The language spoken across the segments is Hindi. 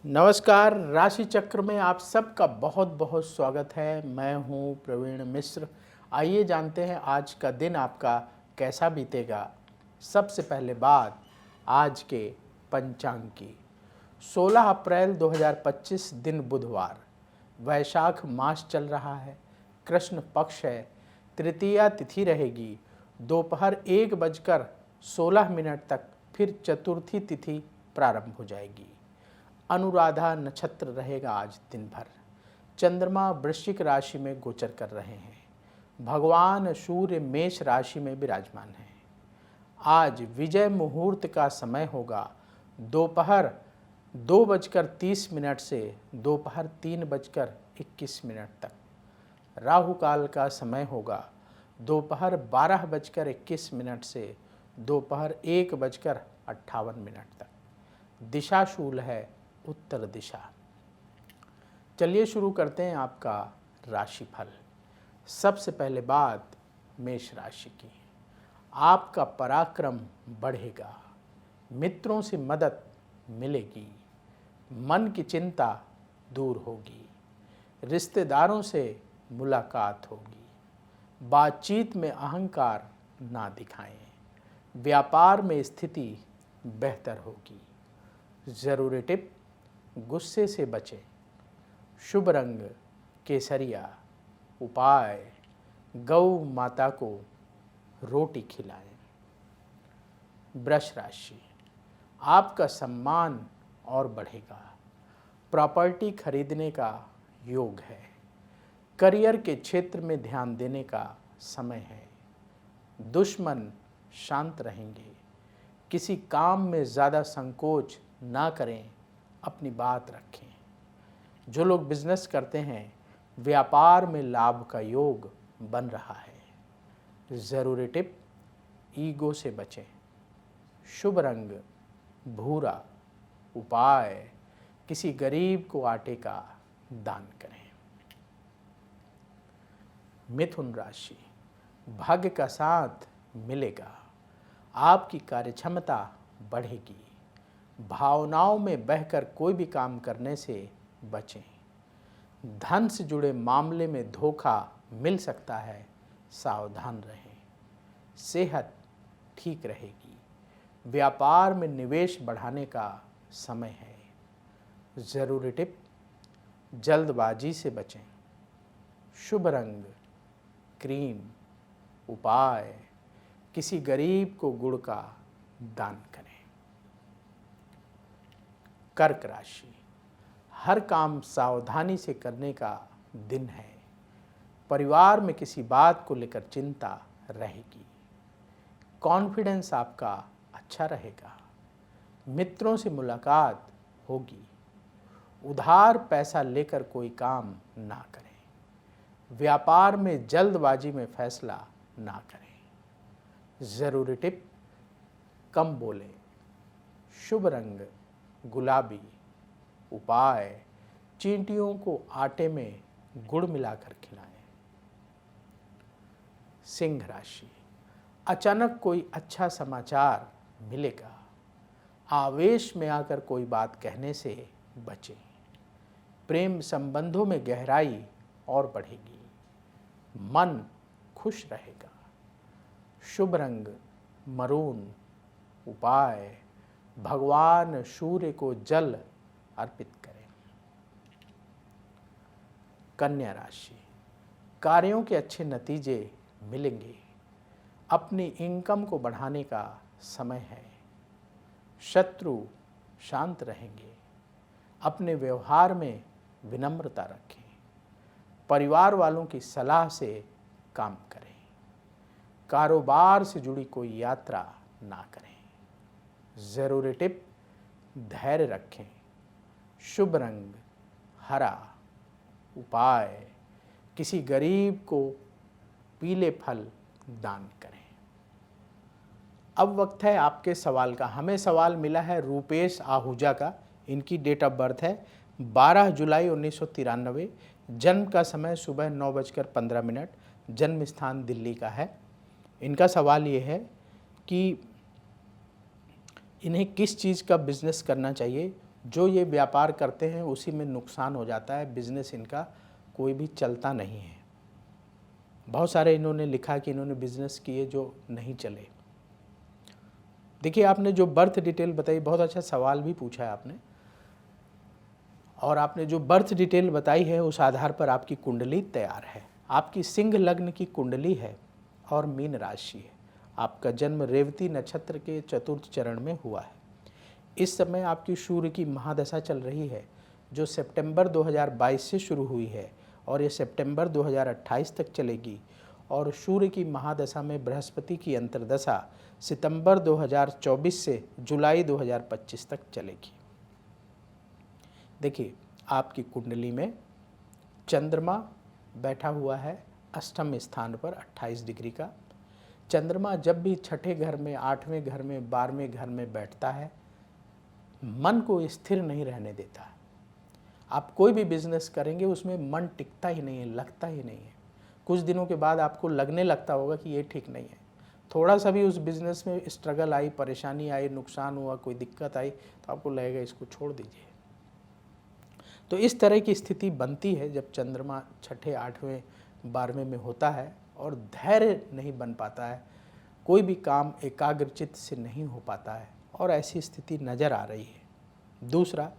नमस्कार। राशि चक्र में आप सबका बहुत बहुत स्वागत है। मैं हूं प्रवीण मिश्र। आइए जानते हैं आज का दिन आपका कैसा बीतेगा। सबसे पहले बात आज के पंचांग की। 16 अप्रैल 2025 दिन बुधवार, वैशाख मास चल रहा है, कृष्ण पक्ष है, तृतीया तिथि रहेगी, दोपहर 1:16 तक फिर चतुर्थी तिथि प्रारंभ हो जाएगी। अनुराधा नक्षत्र रहेगा आज दिन भर। चंद्रमा वृश्चिक राशि में गोचर कर रहे हैं। भगवान सूर्य मेष राशि में विराजमान हैं। आज विजय मुहूर्त का समय होगा दोपहर 2:30 से दोपहर 3:21 तक। राहु काल का समय होगा दोपहर 12:21 से दोपहर 1:58 तक। दिशा शूल है उत्तर दिशा। चलिए शुरू करते हैं आपका राशिफल। सबसे पहले बात मेष राशि की। आपका पराक्रम बढ़ेगा, मित्रों से मदद मिलेगी, मन की चिंता दूर होगी, रिश्तेदारों से मुलाकात होगी, बातचीत में अहंकार ना दिखाएं, व्यापार में स्थिति बेहतर होगी। ज़रूरी टिप, गुस्से से बचें। शुभ रंग केसरिया। उपाय, गौ माता को रोटी खिलाएं। वृष राशि, आपका सम्मान और बढ़ेगा, प्रॉपर्टी खरीदने का योग है, करियर के क्षेत्र में ध्यान देने का समय है, दुश्मन शांत रहेंगे, किसी काम में ज़्यादा संकोच ना करें, अपनी बात रखें। जो लोग बिजनेस करते हैं, व्यापार में लाभ का योग बन रहा है। ज़रूरी टिप, ईगो से बचें। शुभ रंग भूरा। उपाय, किसी गरीब को आटे का दान करें। मिथुन राशि, भाग्य का साथ मिलेगा, आपकी कार्यक्षमता बढ़ेगी, भावनाओं में बहकर कोई भी काम करने से बचें। धन से जुड़े मामले में धोखा मिल सकता है, सावधान रहें। सेहत ठीक रहेगी, व्यापार में निवेश बढ़ाने का समय है। ज़रूरी टिप, जल्दबाजी से बचें। शुभ रंग क्रीम। उपाय, किसी गरीब को गुड़ का दान करें। कर्क राशि, हर काम सावधानी से करने का दिन है, परिवार में किसी बात को लेकर चिंता रहेगी, कॉन्फिडेंस आपका अच्छा रहेगा, मित्रों से मुलाकात होगी, उधार पैसा लेकर कोई काम ना करें, व्यापार में जल्दबाजी में फैसला ना करें। ज़रूरी टिप, कम बोलें। शुभ रंग गुलाबी। उपाय, चींटियों को आटे में गुड़ मिलाकर खिलाएं। सिंह राशि, अचानक कोई अच्छा समाचार मिलेगा, आवेश में आकर कोई बात कहने से बचें। प्रेम संबंधों में गहराई और बढ़ेगी, मन खुश रहेगा। शुभ रंग मरून। उपाय, भगवान सूर्य को जल अर्पित करें। कन्या राशि, कार्यों के अच्छे नतीजे मिलेंगे, अपनी इनकम को बढ़ाने का समय है, शत्रु शांत रहेंगे, अपने व्यवहार में विनम्रता रखें, परिवार वालों की सलाह से काम करें, कारोबार से जुड़ी कोई यात्रा ना करें। ज़रूरी टिप, धैर्य रखें। शुभ रंग हरा। उपाय, किसी गरीब को पीले फल दान करें। अब वक्त है आपके सवाल का। हमें सवाल मिला है रूपेश आहूजा का। इनकी डेट ऑफ बर्थ है 12 जुलाई 1993। जन्म का समय सुबह 9:15। जन्म स्थान दिल्ली का है। इनका सवाल ये है कि इन्हें किस चीज़ का बिजनेस करना चाहिए जो ये व्यापार करते हैं उसी में नुकसान हो जाता है, बिजनेस इनका कोई भी चलता नहीं है। बहुत सारे इन्होंने लिखा कि इन्होंने बिजनेस किए जो नहीं चले। देखिए, आपने जो बर्थ डिटेल बताई, बहुत अच्छा सवाल भी पूछा है आपने, और आपने जो बर्थ डिटेल बताई है उस आधार पर आपकी कुंडली तैयार है। आपकी सिंह लग्न की कुंडली है और मीन राशि है। आपका जन्म रेवती नक्षत्र के चतुर्थ चरण में हुआ है। इस समय आपकी सूर्य की महादशा चल रही है, जो सितंबर 2022 से शुरू हुई है और ये सितंबर 2028 तक चलेगी। और सूर्य की महादशा में बृहस्पति की अंतर्दशा सितंबर 2024 से जुलाई 2025 तक चलेगी। देखिए, आपकी कुंडली में चंद्रमा बैठा हुआ है अष्टम स्थान पर 28 डिग्री का। चंद्रमा जब भी छठे घर में, आठवें घर में, 12वें घर में बैठता है, मन को स्थिर नहीं रहने देता। आप कोई भी बिजनेस करेंगे उसमें मन टिकता ही नहीं है, लगता ही नहीं है। कुछ दिनों के बाद आपको लगने लगता होगा कि ये ठीक नहीं है। थोड़ा सा भी उस बिज़नेस में स्ट्रगल आई, परेशानी आई, नुकसान हुआ, कोई दिक्कत आई, तो आपको लगेगा इसको छोड़ दीजिए। तो इस तरह की स्थिति बनती है जब चंद्रमा छठे, आठवें, 12वें में होता है और धैर्य नहीं बन पाता है, कोई भी काम एकाग्रचित्त से नहीं हो पाता है, और ऐसी स्थिति नज़र आ रही है। दूसरा,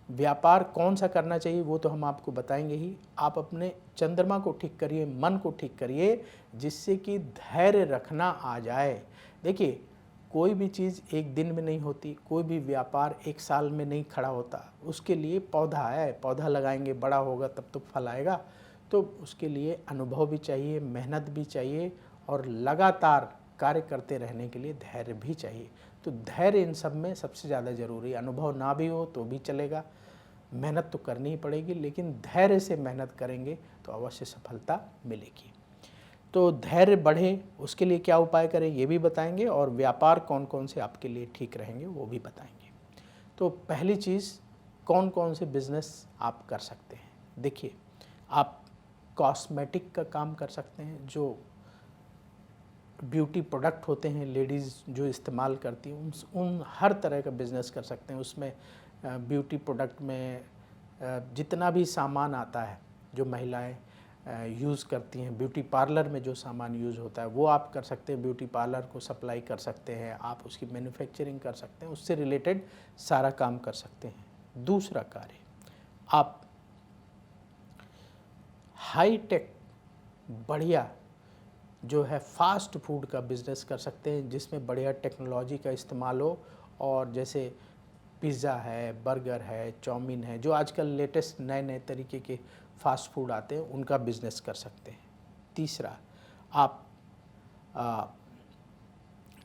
व्यापार कौन सा करना चाहिए वो तो हम आपको बताएंगे ही। आप अपने चंद्रमा को ठीक करिए, मन को ठीक करिए, जिससे कि धैर्य रखना आ जाए। देखिए, कोई भी चीज़ एक दिन में नहीं होती, कोई भी व्यापार एक साल में नहीं खड़ा होता। उसके लिए पौधा है, पौधा लगाएंगे, बड़ा होगा तब तो फल आएगा। तो उसके लिए अनुभव भी चाहिए, मेहनत भी चाहिए, और लगातार कार्य करते रहने के लिए धैर्य भी चाहिए। तो धैर्य इन सब में सबसे ज़्यादा ज़रूरी है। अनुभव ना भी हो तो भी चलेगा, मेहनत तो करनी ही पड़ेगी, लेकिन धैर्य से मेहनत करेंगे तो अवश्य सफलता मिलेगी। तो धैर्य बढ़े उसके लिए क्या उपाय करें ये भी बताएंगे, और व्यापार कौन कौन से आपके लिए ठीक रहेंगे वो भी बताएंगे। तो पहली चीज़, कौन कौन से बिज़नेस आप कर सकते हैं। देखिए, आप कॉस्मेटिक का काम कर सकते हैं, जो ब्यूटी प्रोडक्ट होते हैं लेडीज़ जो इस्तेमाल करती हैं, उन हर तरह का बिज़नेस कर सकते हैं। उसमें ब्यूटी प्रोडक्ट में जितना भी सामान आता है जो महिलाएं यूज़ करती हैं, ब्यूटी पार्लर में जो सामान यूज़ होता है वो आप कर सकते हैं। ब्यूटी पार्लर को सप्लाई कर सकते हैं, आप उसकी मैन्युफैक्चरिंग कर सकते हैं, उससे रिलेटेड सारा काम कर सकते हैं। दूसरा कार्य, आप हाई टेक बढ़िया जो है फास्ट फूड का बिज़नेस कर सकते हैं, जिसमें बढ़िया टेक्नोलॉजी का इस्तेमाल हो, और जैसे पिज़्ज़ा है, बर्गर है, चाउमीन है, जो आजकल लेटेस्ट नए नए तरीके के फास्ट फूड आते हैं, उनका बिज़नेस कर सकते हैं। तीसरा, आप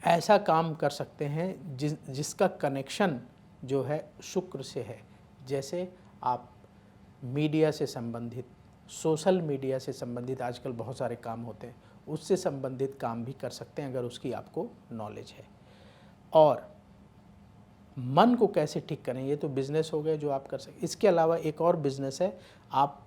ऐसा काम कर सकते हैं जिसका कनेक्शन जो है शुक्र से है। जैसे आप मीडिया से संबंधित, सोशल मीडिया से संबंधित आजकल बहुत सारे काम होते हैं, उससे संबंधित काम भी कर सकते हैं अगर उसकी आपको नॉलेज है। और मन को कैसे ठीक करें, ये तो बिज़नेस हो गए जो आप कर सकते। इसके अलावा एक और बिज़नेस है, आप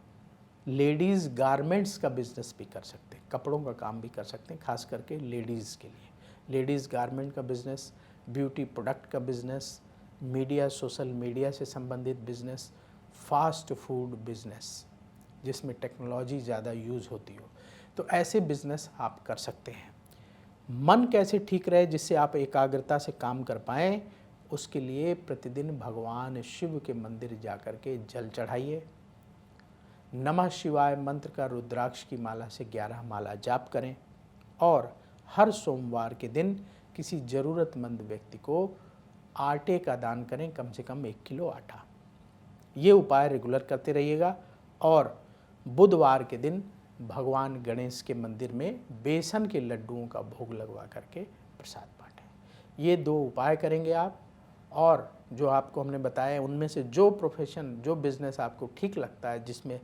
लेडीज़ गारमेंट्स का बिज़नेस भी कर सकते हैं, कपड़ों का काम भी कर सकते हैं, खास करके लेडीज़ के लिए। लेडीज़ गारमेंट का बिज़नेस, ब्यूटी प्रोडक्ट का बिज़नेस, मीडिया, सोशल मीडिया से संबंधित बिज़नेस, फास्ट फूड बिज़नेस जिसमें टेक्नोलॉजी ज़्यादा यूज़ होती हो, तो ऐसे बिज़नेस आप कर सकते हैं। मन कैसे ठीक रहे जिससे आप एकाग्रता से काम कर पाएँ, उसके लिए प्रतिदिन भगवान शिव के मंदिर जाकर के जल चढ़ाइए। नमः शिवाय मंत्र का रुद्राक्ष की माला से 11 माला जाप करें, और हर सोमवार के दिन किसी ज़रूरतमंद व्यक्ति को आटे का दान करें, कम से कम 1 किलो आटा। ये उपाय रेगुलर करते रहिएगा। और बुधवार के दिन भगवान गणेश के मंदिर में बेसन के लड्डुओं का भोग लगवा करके प्रसाद बांटें। ये 2 उपाय करेंगे आप, और जो आपको हमने बताया उनमें से जो प्रोफेशन, जो बिज़नेस आपको ठीक लगता है, जिसमें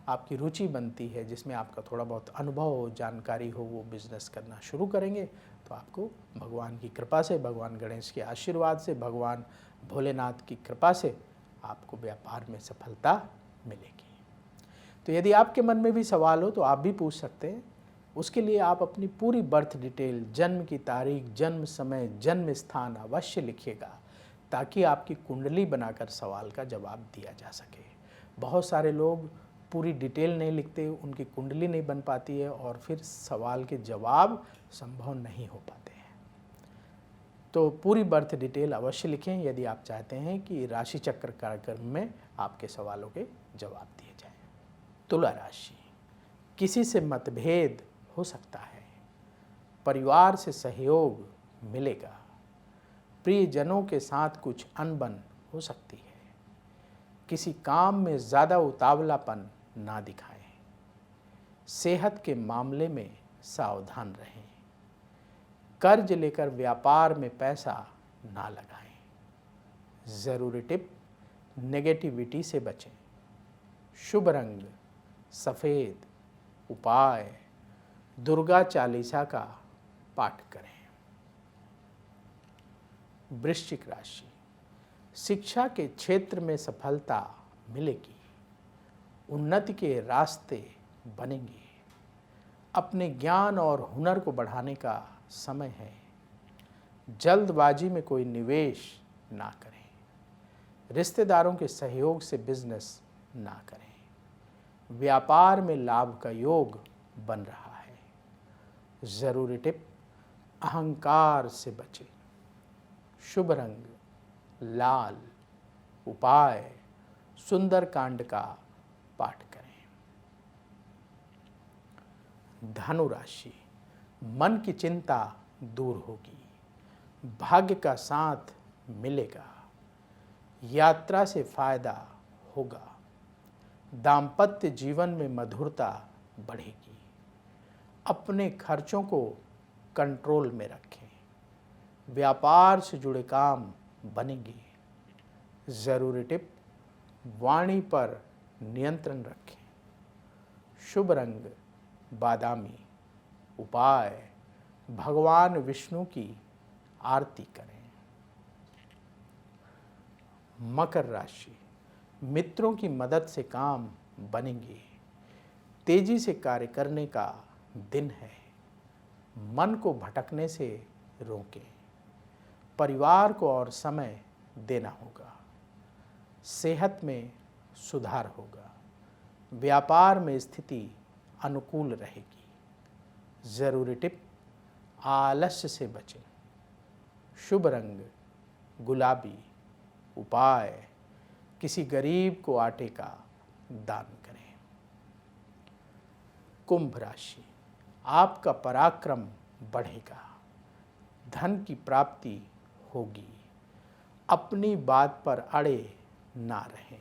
आपकी रुचि बनती है, जिसमें आपका थोड़ा बहुत अनुभव हो, जानकारी हो, वो बिज़नेस करना शुरू करेंगे तो आपको भगवान की कृपा से, भगवान गणेश के आशीर्वाद से, भगवान भोलेनाथ की कृपा से आपको व्यापार में सफलता मिलेगी। तो यदि आपके मन में भी सवाल हो तो आप भी पूछ सकते हैं। उसके लिए आप अपनी पूरी बर्थ डिटेल, जन्म की तारीख, जन्म समय, जन्म स्थान अवश्य लिखिएगा, ताकि आपकी कुंडली बनाकर सवाल का जवाब दिया जा सके। बहुत सारे लोग पूरी डिटेल नहीं लिखते, उनकी कुंडली नहीं बन पाती है और फिर सवाल के जवाब संभव नहीं हो पाते हैं। तो पूरी बर्थ डिटेल अवश्य लिखें यदि आप चाहते हैं कि राशि चक्र कार्यक्रम में आपके सवालों के जवाब दिए जाएं। तुला राशि, किसी से मतभेद हो सकता है, परिवार से सहयोग मिलेगा, प्रियजनों के साथ कुछ अनबन हो सकती है, किसी काम में ज़्यादा उतावलापन ना दिखाएं, सेहत के मामले में सावधान रहें, कर्ज लेकर व्यापार में पैसा ना लगाएं। ज़रूरी टिप, नेगेटिविटी से बचें। शुभ रंग सफ़ेद। उपाय, दुर्गा चालीसा का पाठ करें। वृश्चिक राशि, शिक्षा के क्षेत्र में सफलता मिलेगी, उन्नति के रास्ते बनेंगे, अपने ज्ञान और हुनर को बढ़ाने का समय है। जल्दबाजी में कोई निवेश ना करें, रिश्तेदारों के सहयोग से बिजनेस ना करें, व्यापार में लाभ का योग बन रहा है। ज़रूरी टिप, अहंकार से बचें। शुभ रंग लाल। उपाय, सुंदरकांड का पाठ करें। धनु राशि, मन की चिंता दूर होगी, भाग्य का साथ मिलेगा, यात्रा से फायदा होगा, दाम्पत्य जीवन में मधुरता बढ़ेगी, अपने खर्चों को कंट्रोल में रखें, व्यापार से जुड़े काम बनेंगे। ज़रूरी टिप, वाणी पर नियंत्रण रखें। शुभ रंग बादामी। उपाय, भगवान विष्णु की आरती करें। मकर राशि, मित्रों की मदद से काम बनेंगे, तेजी से कार्य करने का दिन है, मन को भटकने से रोकें, परिवार को और समय देना होगा, सेहत में सुधार होगा, व्यापार में स्थिति अनुकूल रहेगी। ज़रूरी टिप, आलस्य से बचें। शुभ रंग गुलाबी। उपाय, किसी गरीब को आटे का दान करें। कुंभ राशि, आपका पराक्रम बढ़ेगा, धन की प्राप्ति होगी, अपनी बात पर अड़े ना रहें,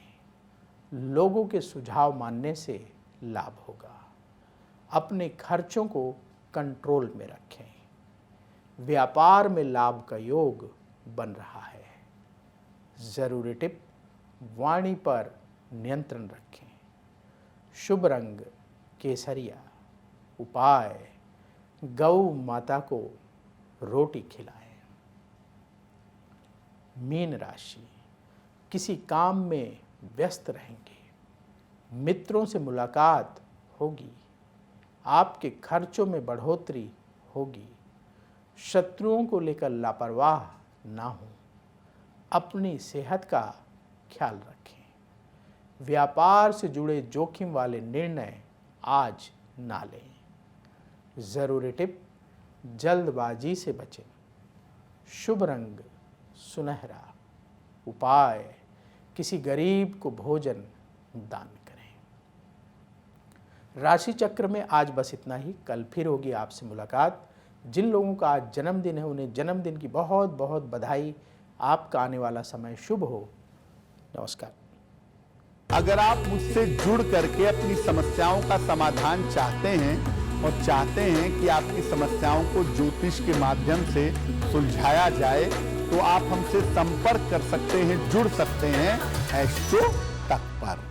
लोगों के सुझाव मानने से लाभ होगा, अपने खर्चों को कंट्रोल में रखें, व्यापार में लाभ का योग बन रहा है। ज़रूरी टिप, वाणी पर नियंत्रण रखें। शुभ रंग केसरिया। उपाय, गौ माता को रोटी खिलाएं। मीन राशि, किसी काम में व्यस्त रहेंगे, मित्रों से मुलाकात होगी, आपके खर्चों में बढ़ोतरी होगी, शत्रुओं को लेकर लापरवाह ना हो, अपनी सेहत का ख्याल रखें, व्यापार से जुड़े जोखिम वाले निर्णय आज ना लें। ज़रूरी टिप, जल्दबाजी से बचें। शुभ रंग सुनहरा। उपाय, किसी गरीब को भोजन दान करें। राशि चक्र में आज बस इतना ही। कल फिर होगी आपसे मुलाकात। जिन लोगों का आज जन्मदिन है उन्हें जन्मदिन की बहुत बहुत बधाई। आपका आने वाला समय शुभ हो। नमस्कार। अगर आप मुझसे जुड़ करके अपनी समस्याओं का समाधान चाहते हैं और चाहते हैं कि आपकी समस्याओं को ज्योतिष के माध्यम से सुलझाया जाए, तो आप हमसे संपर्क कर सकते हैं, जुड़ सकते हैं एस्ट्रो तक पर।